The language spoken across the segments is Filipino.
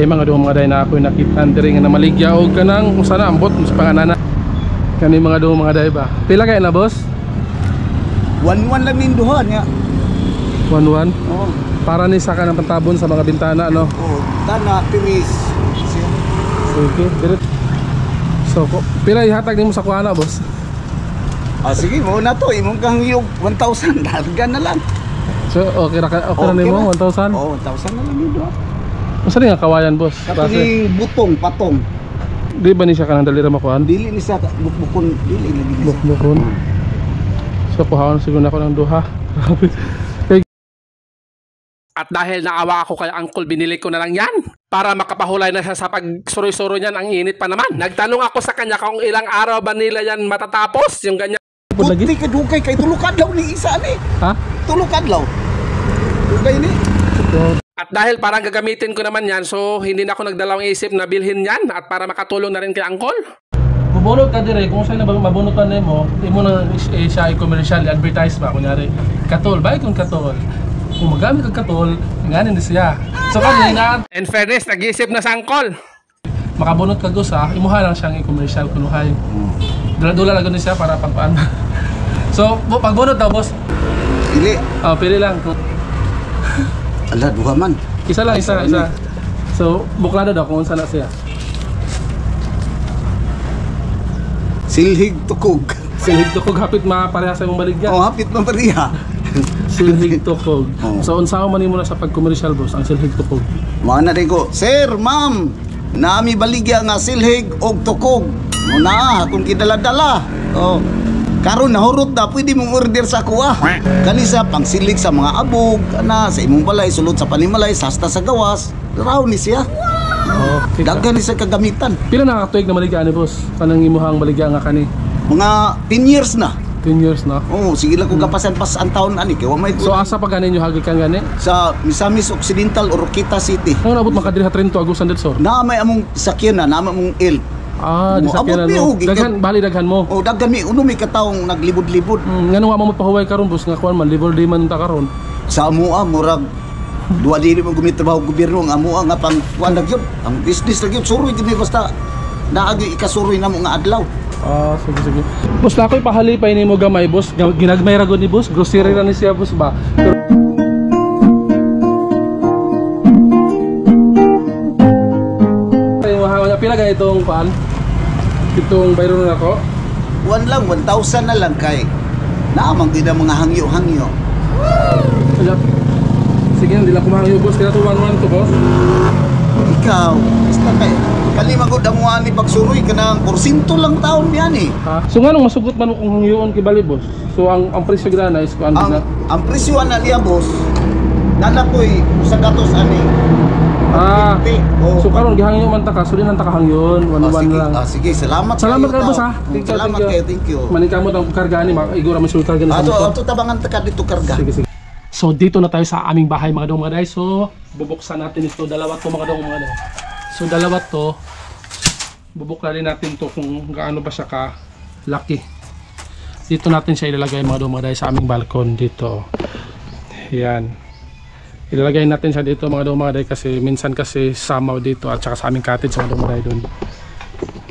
mga duha mga day na ako nakitaan diri nga na maligya og kanang kung sana ambot sa panganana. Kani mga duha mga day ba. Pila kay na boss? 1-1 lang ning duha niya. 1-1. Oh. Para ni sa kanang pantabon sa mga bintana no. Oh, tana tiris. Sige, diret. So, pila ihatag nimo sa kuana boss? Ah sige, mo na to, imong kang yung 1,000 larga na lang. So, okay na nimo 1,000? Oh, 1,000 na lang yun do. Masa nga kawayan boss? Kato ni butong, patong. Di ba ni siya kanang dali ra makuan? Dili ni sa bukbukon, dili lagi ni. Bukbukon. So, kuhaon siguro na ko ng duha. At dahil naawa ako kay Uncle, binili ko na lang yan para makapahulay na siya sa pagsuroy-suroy niyan. Ang init pa naman. Nagtanong ako sa kanya kung ilang araw ba nila yan matatapos, yung ganyan. Puti ka dugay kay tulukadlaw ni isa ni. Ha? Tulukadlaw. Dugay ni. At dahil parang gagamitin ko naman yan, so hindi na ako nagdalawang isip na bilhin yan at para makatulong na rin kay Uncle. Bubunot ka dire, kung saan na mabunutan mo, imo na siya i-commercial, i-advertise ba, kunyari, katol, bay kung katol. Kung magamit ang katol, nganin din siya. So kanina, in fairness, nag-iisip na sa Uncle. Makabunot ka gusa, imuha lang siyang i-commercial, kunuhay. Dula-dula lang ganun siya para pagpaan. So, pagbunot daw, boss? Pili. Pili lang. Ala, duha man. Isa lang, isa. So, buklado daw kung saan na siya. Silhig tukog. Silhig tukog, hapit mapareha sa imong baligya. Oh, hapit man pareha. Silhig tukog. Oh. So, unsaon man nimo na sa pag-commercial, boss, ang silhig tukog? Mana din ko, Sir, Ma'am, nami baligya nga silhig og tukog. Muna, kung kidala-dala. Oh. Karon nahurot na, pwede mong order sa kuha. Kanisa, pangsilig sa mga abog, ana, sa imong balay, sulod sa panimalay, sasta sa gawas. Raw ni siya. Okay. Daghan ni sa kagamitan. Pila na katuig na baligya ni boss? Kanang imuhang baligya nga kani? Mga 10 years na. 10 years na. Oh, sige lang kung kapasan-pas ang taon ani kay wa may So asa pa ganin yung hagikan gani? sa Misamis Occidental or Roqueta City. Ano nabot makadiri Trento Agusan dito? Na may among sakyan na, na mong il. Di sakyan abot mi, mo. oh, Daghan, bali daghan mo. Oh, daghan mi uno may katawong naglibod-libod. Ngano nga mo pahuway karon boss nga kuan man liver day man ta karon. Sa amua murag duwa dili mo gumitrabaho gobyerno ang amua nga pang kuan gyud. Ang business ra gyud suroy gid mi basta naagi ikasuroy namo nga adlaw. Sige. Boss, na ako'y pahalipay ni mo gamay, boss. Ginagmay ragon ni boss. Grocery ra ni siya, boss ba? Pila ka itong paan? Itong bayro na ako? 1 lang, 1,000 na lang kay naamang din ang mga hangyo-hangyo. Sige, hindi lang kumahangyo, boss. Kaya ito 1-1 to, boss. Ikaw, basta kay kalimagod ang mga ni pagsuroy ka ng porsinto lang taon yan eh. So nga nung masugot man mo kung hangyoon kay bali, boss? So ang presyo gana is kung ano na? Ang presyo na niya, boss, nana ko'y sa gatos ani. So karon gihangyo man ta ka, so din ang takahangyon, 1-1 lang. Sige, salamat kayo, boss ha. Salamat kayo, thank you. Manikamot ang karga ni, igura man sultar gani. Ato tabangan ta ka dito karga. Sige. So dito na tayo sa aming bahay mga dong mga day. So bubuksan natin ito, dalawa to mga dong mga day. So dalawa to, bubuklarin natin to kung gaano ba siya ka laki. Dito natin siya ilalagay mga dong mga day sa aming balkon dito. Yan. Ilalagay natin siya dito mga dong mga day kasi minsan kasi samaw dito at saka sa aming cottage mga dong mga day doon.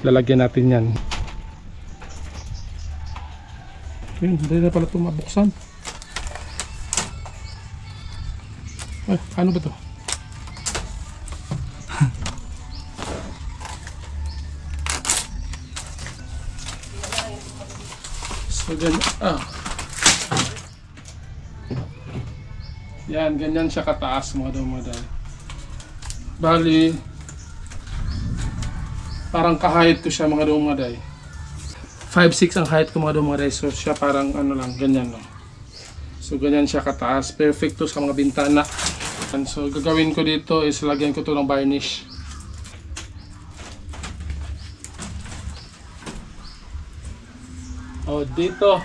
Lalagyan natin yan. Yun, hindi na pala ito mabuksan. Ay, ano ba ito? So, ganyan. Yan, ganyan siya kataas mga daw. Bali, parang kahayit ko siya mga daw. 5'6" ang height ko mga daw. So, siya parang ano lang, ganyan no. So, ganyan siya kataas. Perfect to sa mga bintana. And so, gagawin ko dito is lagyan ko to ng varnish. Dito